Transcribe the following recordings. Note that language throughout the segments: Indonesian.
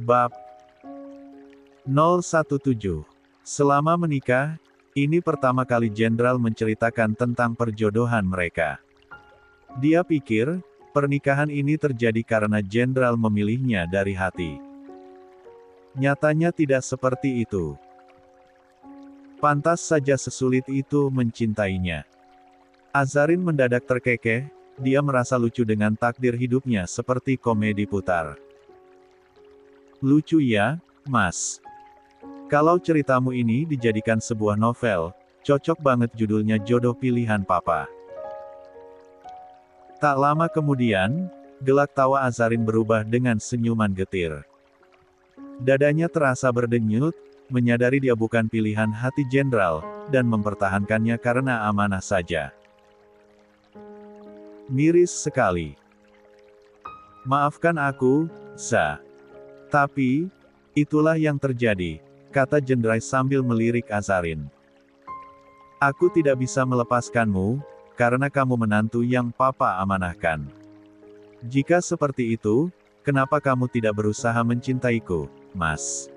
Bab 017. Selama menikah, ini pertama kali Jenderal menceritakan tentang perjodohan mereka. Dia pikir, pernikahan ini terjadi karena Jenderal memilihnya dari hati. Nyatanya tidak seperti itu. Pantas saja sesulit itu mencintainya. Azarin mendadak terkekeh, dia merasa lucu dengan takdir hidupnya seperti komedi putar. Lucu ya, Mas. Kalau ceritamu ini dijadikan sebuah novel, cocok banget judulnya Jodoh Pilihan Papa. Tak lama kemudian, gelak tawa Azarin berubah dengan senyuman getir. Dadanya terasa berdenyut, menyadari dia bukan pilihan hati Jenderal, dan mempertahankannya karena amanah saja. Miris sekali. Maafkan aku, Sa. Tapi, itulah yang terjadi, kata Jenderal sambil melirik Azarin. Aku tidak bisa melepaskanmu, karena kamu menantu yang Papa amanahkan. Jika seperti itu, kenapa kamu tidak berusaha mencintaiku, Mas?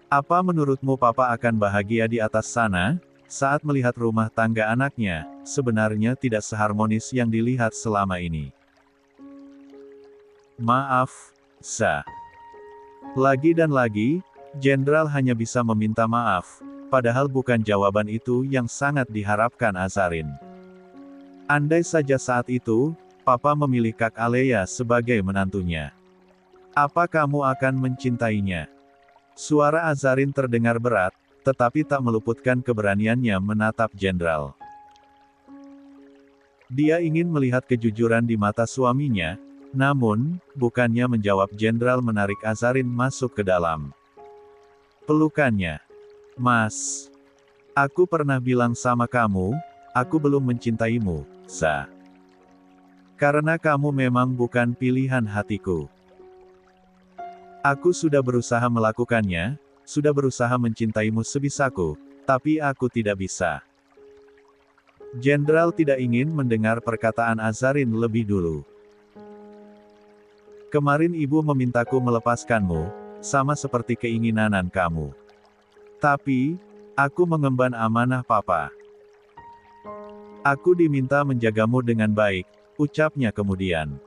Apa menurutmu Papa akan bahagia di atas sana, saat melihat rumah tangga anaknya, sebenarnya tidak seharmonis yang dilihat selama ini? Maaf, Sa. Lagi dan lagi, Jenderal hanya bisa meminta maaf, padahal bukan jawaban itu yang sangat diharapkan Azarin. Andai saja saat itu, Papa memilih Kak Alea sebagai menantunya. Apa kamu akan mencintainya? Suara Azarin terdengar berat, tetapi tak meluputkan keberaniannya menatap Jenderal. Dia ingin melihat kejujuran di mata suaminya, namun, bukannya menjawab. Jenderal menarik Azarin masuk ke dalam pelukannya. Mas, aku pernah bilang sama kamu, aku belum mencintaimu, Sa. Karena kamu memang bukan pilihan hatiku. Aku sudah berusaha melakukannya, sudah berusaha mencintaimu sebisaku, tapi aku tidak bisa. Jenderal tidak ingin mendengar perkataan Azarin lebih dulu. Kemarin ibu memintaku melepaskanmu, sama seperti keinginan kamu. Tapi, aku mengemban amanah Papa. Aku diminta menjagamu dengan baik, ucapnya kemudian.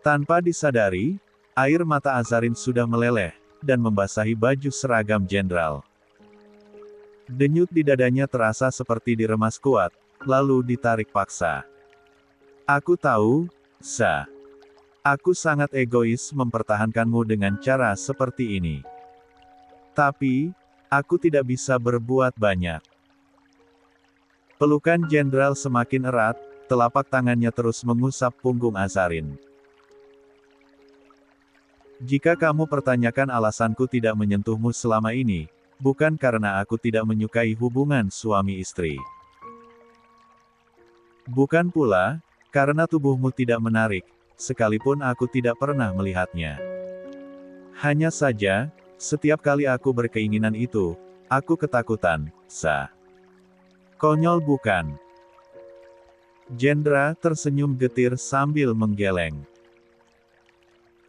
Tanpa disadari, air mata Azarin sudah meleleh, dan membasahi baju seragam Jenderal. Denyut di dadanya terasa seperti diremas kuat, lalu ditarik paksa. Aku tahu, Sa. Aku sangat egois mempertahankanmu dengan cara seperti ini. Tapi, aku tidak bisa berbuat banyak. Pelukan Jenderal semakin erat, telapak tangannya terus mengusap punggung Azarin. Jika kamu pertanyakan alasanku tidak menyentuhmu selama ini, bukan karena aku tidak menyukai hubungan suami istri. Bukan pula, karena tubuhmu tidak menarik, sekalipun aku tidak pernah melihatnya. Hanya saja, setiap kali aku berkeinginan itu, aku ketakutan, Sa. Konyol bukan? Jenderal tersenyum getir sambil menggeleng.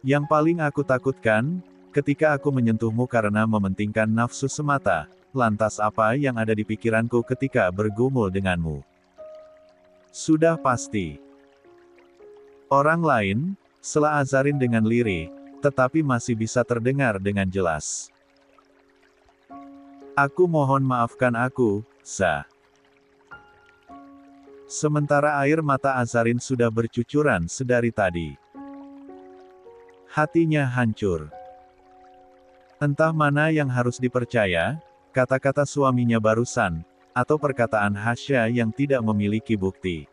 Yang paling aku takutkan, ketika aku menyentuhmu karena mementingkan nafsu semata, lantas apa yang ada di pikiranku ketika bergumul denganmu? Sudah pasti orang lain, sela Azarin dengan lirih, tetapi masih bisa terdengar dengan jelas. Aku mohon maafkan aku, Sa. Sementara air mata Azarin sudah bercucuran sedari tadi. Hatinya hancur. Entah mana yang harus dipercaya, kata-kata suaminya barusan, atau perkataan Hasya yang tidak memiliki bukti.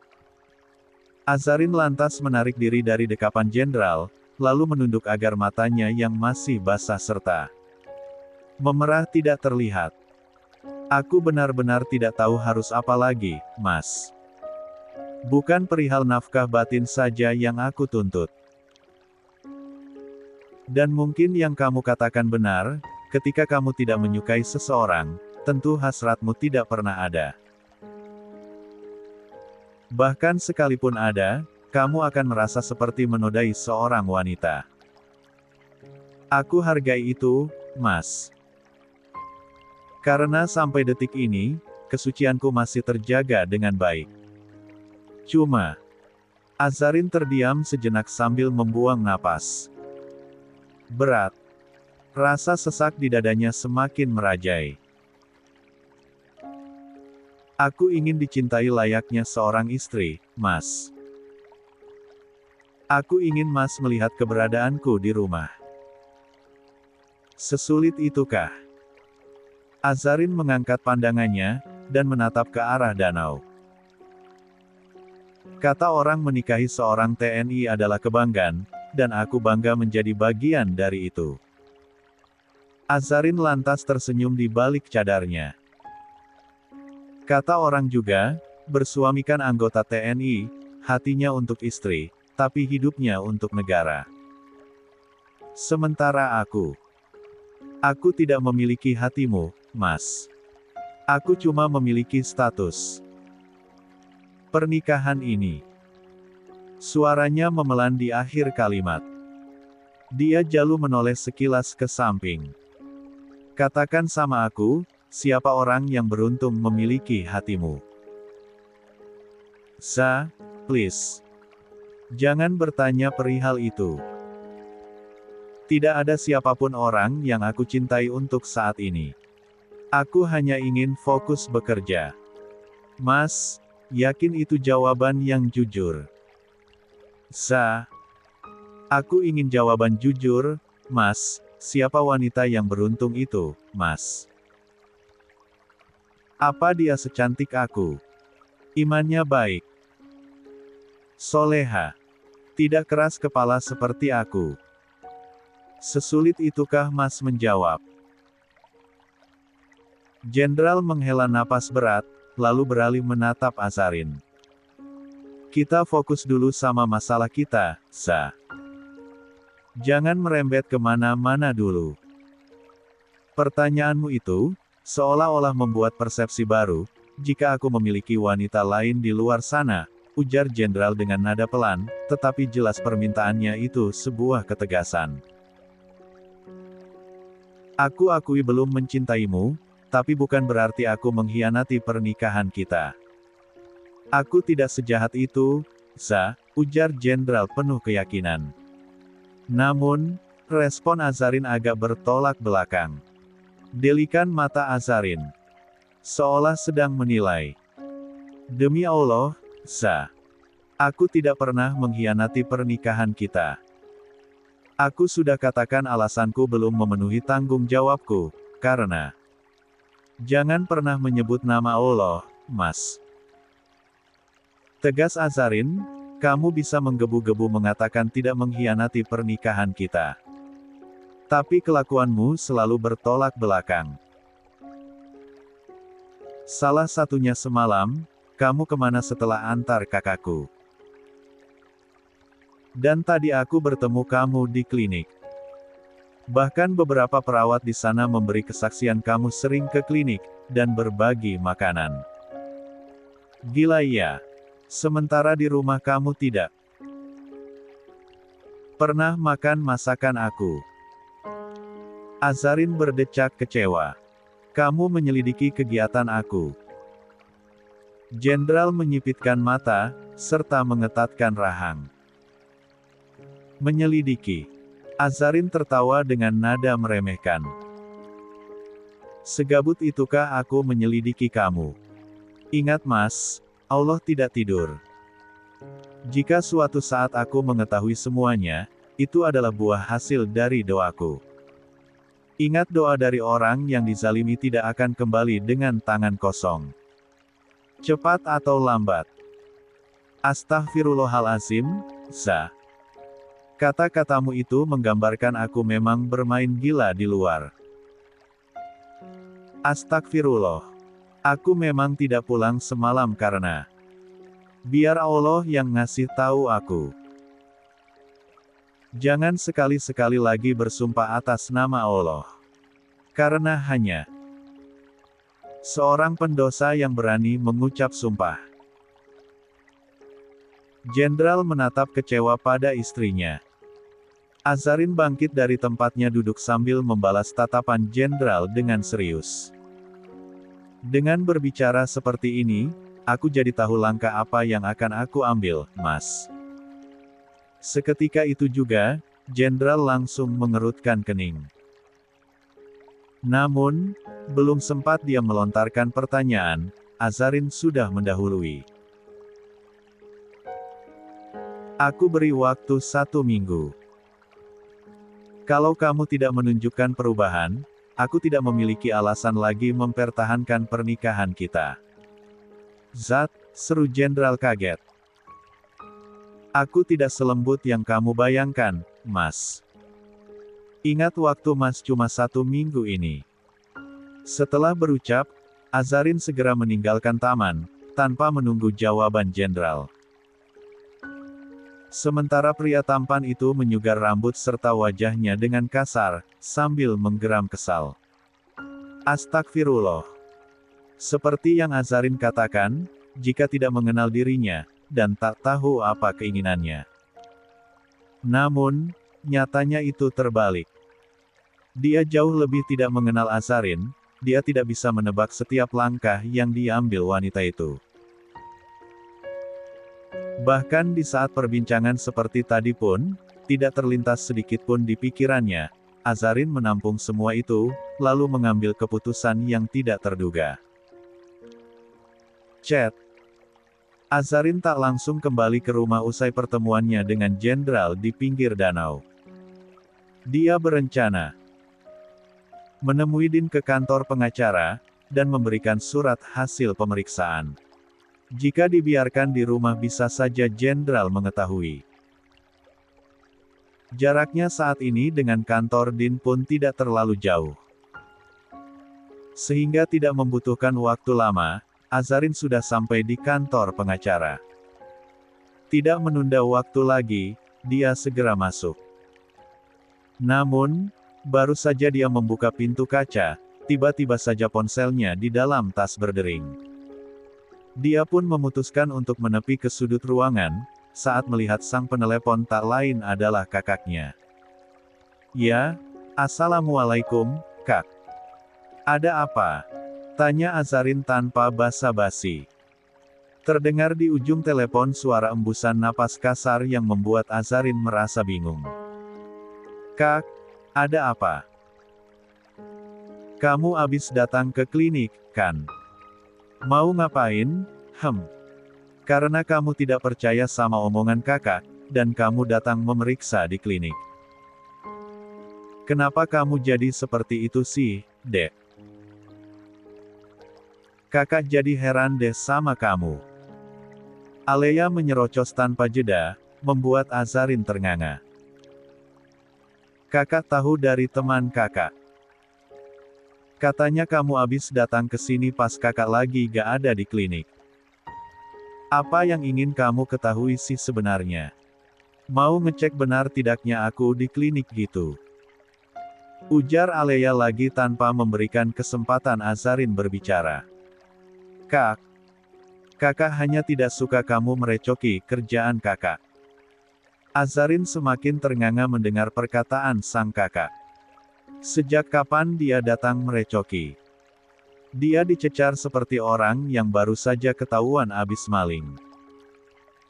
Azarin lantas menarik diri dari dekapan Jenderal, lalu menunduk agar matanya yang masih basah serta memerah tidak terlihat. Aku benar-benar tidak tahu harus apa lagi, Mas. Bukan perihal nafkah batin saja yang aku tuntut. Dan mungkin yang kamu katakan benar, ketika kamu tidak menyukai seseorang, tentu hasratmu tidak pernah ada. Bahkan sekalipun ada, kamu akan merasa seperti menodai seorang wanita. Aku hargai itu, Mas. Karena sampai detik ini, kesucianku masih terjaga dengan baik. Cuma, Azarin terdiam sejenak sambil membuang napas. Berat. Rasa sesak di dadanya semakin merajai. Aku ingin dicintai layaknya seorang istri, Mas. Aku ingin Mas melihat keberadaanku di rumah. Sesulit itukah? Azarin mengangkat pandangannya, dan menatap ke arah danau. Kata orang menikahi seorang TNI adalah kebanggaan, dan aku bangga menjadi bagian dari itu. Azarin lantas tersenyum di balik cadarnya. Kata orang juga, bersuamikan anggota TNI, hatinya untuk istri, tapi hidupnya untuk negara. Sementara aku tidak memiliki hatimu, Mas. Aku cuma memiliki status. Pernikahan ini. Suaranya memelan di akhir kalimat. Dia jauh menoleh sekilas ke samping. Katakan sama aku, siapa orang yang beruntung memiliki hatimu? Za, please. Jangan bertanya perihal itu. Tidak ada siapapun orang yang aku cintai untuk saat ini. Aku hanya ingin fokus bekerja. Mas, yakin itu jawaban yang jujur? Za, aku ingin jawaban jujur, Mas. Siapa wanita yang beruntung itu, Mas? Apa dia secantik aku? Imannya baik. Soleha. Tidak keras kepala seperti aku. Sesulit itukah Mas menjawab? Jenderal menghela napas berat, lalu beralih menatap Azarin. Kita fokus dulu sama masalah kita, Za. Jangan merembet kemana-mana dulu. Pertanyaanmu itu, seolah-olah membuat persepsi baru, jika aku memiliki wanita lain di luar sana, ujar jenderal dengan nada pelan, tetapi jelas permintaannya itu sebuah ketegasan. Aku akui belum mencintaimu, tapi bukan berarti aku mengkhianati pernikahan kita. Aku tidak sejahat itu, Za, ujar jenderal penuh keyakinan. Namun, respon Azarin agak bertolak belakang. Delikan mata Azarin. Seolah sedang menilai. Demi Allah, Za. Aku tidak pernah mengkhianati pernikahan kita. Aku sudah katakan alasanku belum memenuhi tanggung jawabku, karena jangan pernah menyebut nama Allah, Mas. Tegas Azarin, kamu bisa menggebu-gebu mengatakan tidak mengkhianati pernikahan kita. Tapi kelakuanmu selalu bertolak belakang. Salah satunya semalam, kamu kemana setelah antar kakakku? Dan tadi aku bertemu kamu di klinik. Bahkan beberapa perawat di sana memberi kesaksian kamu sering ke klinik, dan berbagi makanan. Gila ya. Sementara di rumah kamu tidak pernah makan masakan aku. Azarin berdecak kecewa. Kamu menyelidiki kegiatan aku. Jenderal menyipitkan mata, serta mengetatkan rahang. Menyelidiki. Azarin tertawa dengan nada meremehkan. Segabut itukah aku menyelidiki kamu? Ingat Mas, Allah tidak tidur. Jika suatu saat aku mengetahui semuanya, itu adalah buah hasil dari doaku. Ingat doa dari orang yang dizalimi tidak akan kembali dengan tangan kosong. Cepat atau lambat. Astaghfirullahalazim, Za. Kata-katamu itu menggambarkan aku memang bermain gila di luar. Astagfirullah. Aku memang tidak pulang semalam karena biar Allah yang ngasih tahu aku. Jangan sekali-sekali lagi bersumpah atas nama Allah. Karena hanya seorang pendosa yang berani mengucap sumpah. Jenderal menatap kecewa pada istrinya. Azarin bangkit dari tempatnya duduk sambil membalas tatapan jenderal dengan serius. Dengan berbicara seperti ini, aku jadi tahu langkah apa yang akan aku ambil, Mas. Seketika itu juga, jenderal langsung mengerutkan kening. Namun, belum sempat dia melontarkan pertanyaan, Azarin sudah mendahului. Aku beri waktu 1 minggu. Kalau kamu tidak menunjukkan perubahan, aku tidak memiliki alasan lagi mempertahankan pernikahan kita. Zat, seru jenderal kaget. Aku tidak selembut yang kamu bayangkan, Mas. Ingat waktu Mas cuma 1 minggu ini. Setelah berucap, Azarin segera meninggalkan taman, tanpa menunggu jawaban jenderal. Sementara pria tampan itu menyugar rambut serta wajahnya dengan kasar, sambil menggeram kesal. Astagfirullah. Seperti yang Azarin katakan, jika tidak mengenal dirinya, dan tak tahu apa keinginannya. Namun, nyatanya itu terbalik. Dia jauh lebih tidak mengenal Azarin, dia tidak bisa menebak setiap langkah yang diambil wanita itu. Bahkan di saat perbincangan seperti tadi pun, tidak terlintas sedikit pun di pikirannya, Azarin menampung semua itu, lalu mengambil keputusan yang tidak terduga. Chat. Azarin tak langsung kembali ke rumah usai pertemuannya dengan jenderal di pinggir danau. Dia berencana menemui Din ke kantor pengacara, dan memberikan surat hasil pemeriksaan. Jika dibiarkan di rumah bisa saja jenderal mengetahui. Jaraknya saat ini dengan kantor Din pun tidak terlalu jauh. Sehingga tidak membutuhkan waktu lama, Azarin sudah sampai di kantor pengacara. Tidak menunda waktu lagi, dia segera masuk. Namun, baru saja dia membuka pintu kaca, tiba-tiba saja ponselnya di dalam tas berdering. Dia pun memutuskan untuk menepi ke sudut ruangan, saat melihat sang penelepon tak lain adalah kakaknya. Ya, Assalamualaikum, Kak. Ada apa? Tanya Azarin tanpa basa-basi. Terdengar di ujung telepon suara embusan napas kasar yang membuat Azarin merasa bingung. Kak, ada apa? Kamu abis datang ke klinik, kan? Mau ngapain? Karena kamu tidak percaya sama omongan kakak, dan kamu datang memeriksa di klinik. Kenapa kamu jadi seperti itu sih, Dek? Kakak jadi heran deh sama kamu. Alea menyerocos tanpa jeda, membuat Azarin ternganga. Kakak tahu dari teman kakak. Katanya kamu abis datang ke sini pas kakak lagi gak ada di klinik. Apa yang ingin kamu ketahui sih sebenarnya? Mau ngecek benar tidaknya aku di klinik gitu? Ujar Alea lagi tanpa memberikan kesempatan Azarin berbicara. Kak, kakak hanya tidak suka kamu merecoki kerjaan kakak. Azarin semakin ternganga mendengar perkataan sang kakak. Sejak kapan dia datang merecoki? Dia dicecar seperti orang yang baru saja ketahuan abis maling.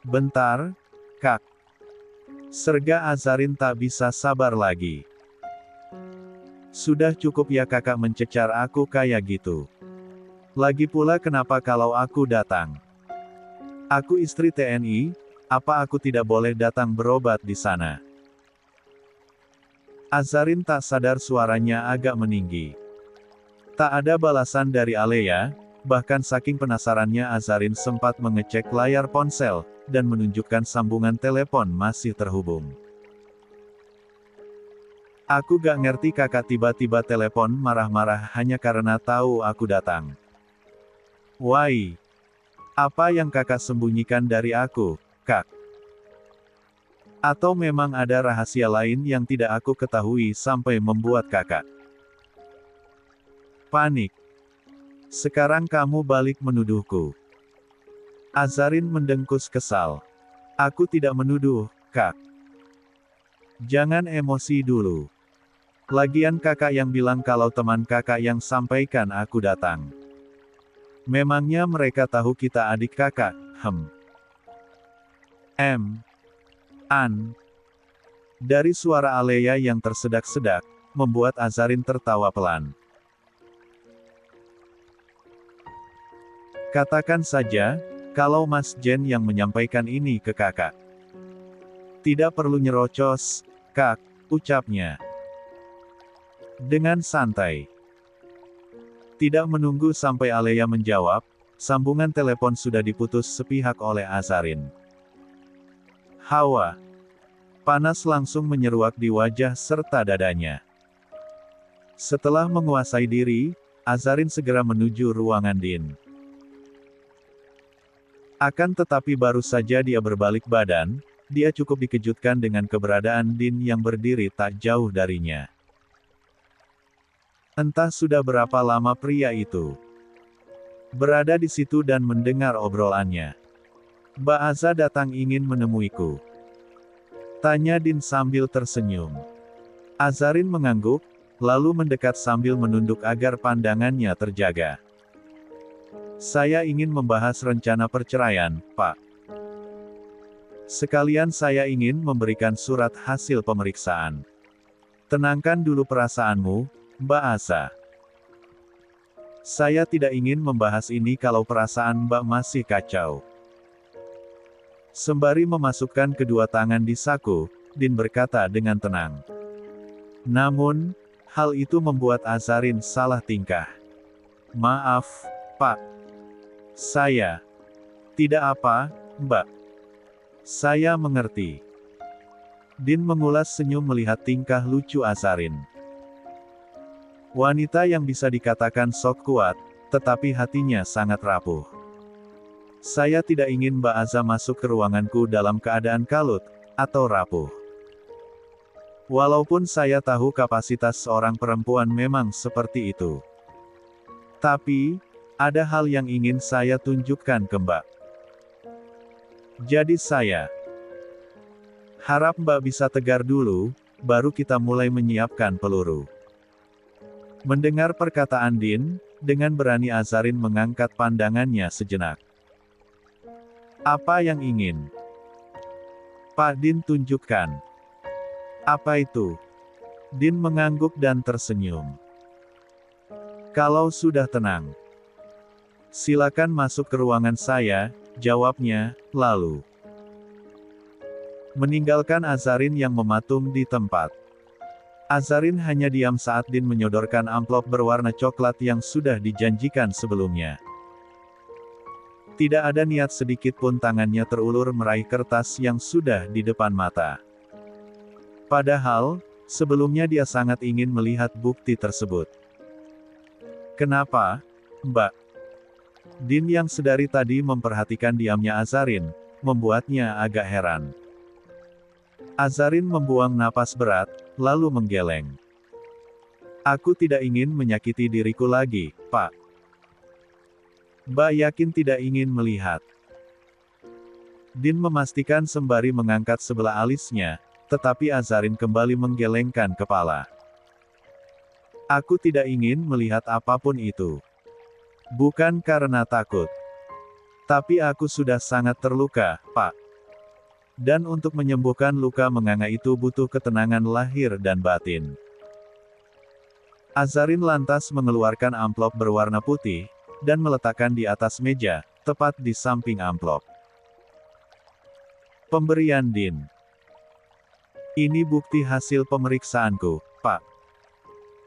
Bentar, Kak. Serga Azarin tak bisa sabar lagi. Sudah cukup ya kakak mencecar aku kayak gitu. Lagi pula kenapa kalau aku datang? Aku istri TNI, apa aku tidak boleh datang berobat di sana? Azarin tak sadar suaranya agak meninggi. Tak ada balasan dari Alea, bahkan saking penasarannya Azarin sempat mengecek layar ponsel, dan menunjukkan sambungan telepon masih terhubung. Aku gak ngerti kakak tiba-tiba telepon marah-marah hanya karena tahu aku datang. Why? Apa yang kakak sembunyikan dari aku, Kak? Atau memang ada rahasia lain yang tidak aku ketahui sampai membuat kakak panik? Sekarang kamu balik menuduhku. Azarin mendengkus kesal. Aku tidak menuduh, Kak. Jangan emosi dulu. Lagian kakak yang bilang kalau teman kakak yang sampaikan aku datang. Memangnya mereka tahu kita adik kakak, An. Dari suara Alea yang tersedak-sedak, membuat Azarin tertawa pelan. Katakan saja, kalau Mas Jen yang menyampaikan ini ke kakak. Tidak perlu nyerocos, Kak, ucapnya. Dengan santai. Tidak menunggu sampai Alea menjawab, sambungan telepon sudah diputus sepihak oleh Azarin. Hawa panas langsung menyeruak di wajah serta dadanya. Setelah menguasai diri, Azarin segera menuju ruangan Din. Akan tetapi baru saja dia berbalik badan, dia cukup dikejutkan dengan keberadaan Din yang berdiri tak jauh darinya. Entah sudah berapa lama pria itu berada di situ dan mendengar obrolannya. Mbak Aza datang ingin menemuiku. Tanya Din sambil tersenyum. Azarin mengangguk, lalu mendekat sambil menunduk agar pandangannya terjaga. Saya ingin membahas rencana perceraian, Pak. Sekalian saya ingin memberikan surat hasil pemeriksaan. Tenangkan dulu perasaanmu, Mbak Aza. Saya tidak ingin membahas ini kalau perasaan Mbak masih kacau. Sembari memasukkan kedua tangan di saku, Din berkata dengan tenang. Namun, hal itu membuat Azarin salah tingkah. Maaf, Pak. Saya. Tidak apa, Mbak. Saya mengerti. Din mengulas senyum melihat tingkah lucu Azarin. Wanita yang bisa dikatakan sok kuat, tetapi hatinya sangat rapuh. Saya tidak ingin Mbak Aza masuk ke ruanganku dalam keadaan kalut, atau rapuh. Walaupun saya tahu kapasitas seorang perempuan memang seperti itu. Tapi, ada hal yang ingin saya tunjukkan ke Mbak. Jadi saya harap Mbak bisa tegar dulu, baru kita mulai menyiapkan peluru. Mendengar perkataan Din, dengan berani Azarin mengangkat pandangannya sejenak. Apa yang ingin Pak Din tunjukkan? Apa itu? Din mengangguk dan tersenyum. Kalau sudah tenang, silakan masuk ke ruangan saya, jawabnya, lalu meninggalkan Azarin yang mematung di tempat. Azarin hanya diam saat Din menyodorkan amplop berwarna coklat yang sudah dijanjikan sebelumnya. Tidak ada niat sedikit pun tangannya terulur meraih kertas yang sudah di depan mata. Padahal, sebelumnya dia sangat ingin melihat bukti tersebut. Kenapa, Mbak? Din yang sedari tadi memperhatikan diamnya Azarin, membuatnya agak heran. Azarin membuang napas berat, lalu menggeleng. Aku tidak ingin menyakiti diriku lagi, Pak. Mbak yakin tidak ingin melihat. Din memastikan sembari mengangkat sebelah alisnya, tetapi Azarin kembali menggelengkan kepala. Aku tidak ingin melihat apapun itu. Bukan karena takut. Tapi aku sudah sangat terluka, Pak. Dan untuk menyembuhkan luka menganga itu butuh ketenangan lahir dan batin. Azarin lantas mengeluarkan amplop berwarna putih, dan meletakkan di atas meja, tepat di samping amplop. Pemberian Din. Ini bukti hasil pemeriksaanku, Pak.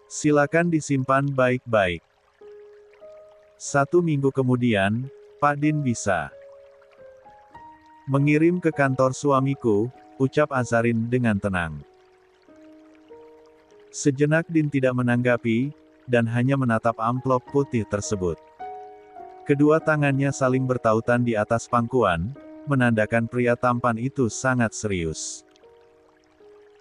Silakan disimpan baik-baik. 1 minggu kemudian, Pak Din bisa mengirim ke kantor suamiku, ucap Azarin dengan tenang. Sejenak Din tidak menanggapi, dan hanya menatap amplop putih tersebut. Kedua tangannya saling bertautan di atas pangkuan, menandakan pria tampan itu sangat serius.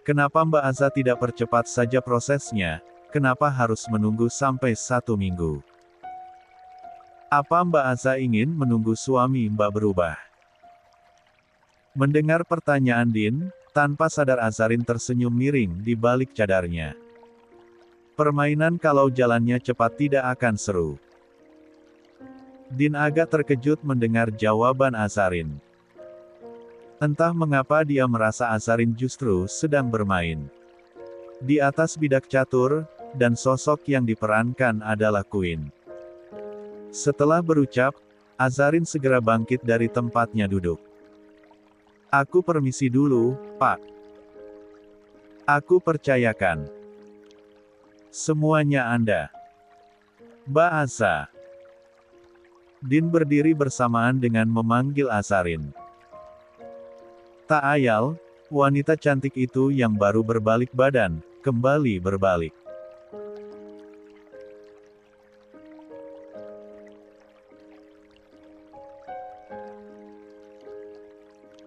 Kenapa Mbak Aza tidak percepat saja prosesnya? Kenapa harus menunggu sampai 1 minggu? Apa Mbak Aza ingin menunggu suami Mbak berubah? Mendengar pertanyaan Din, Tanpa sadar Azarin tersenyum miring di balik cadarnya. Permainan kalau jalannya cepat tidak akan seru. Din agak terkejut mendengar jawaban Azarin. Entah mengapa dia merasa Azarin justru sedang bermain. Di atas bidak catur, dan sosok yang diperankan adalah Queen. Setelah berucap, Azarin segera bangkit dari tempatnya duduk. Aku permisi dulu, Pak. Aku percayakan semuanya Anda. Mbak Asa. Din berdiri bersamaan dengan memanggil Azarin. Tak ayal, wanita cantik itu yang baru berbalik badan, kembali berbalik.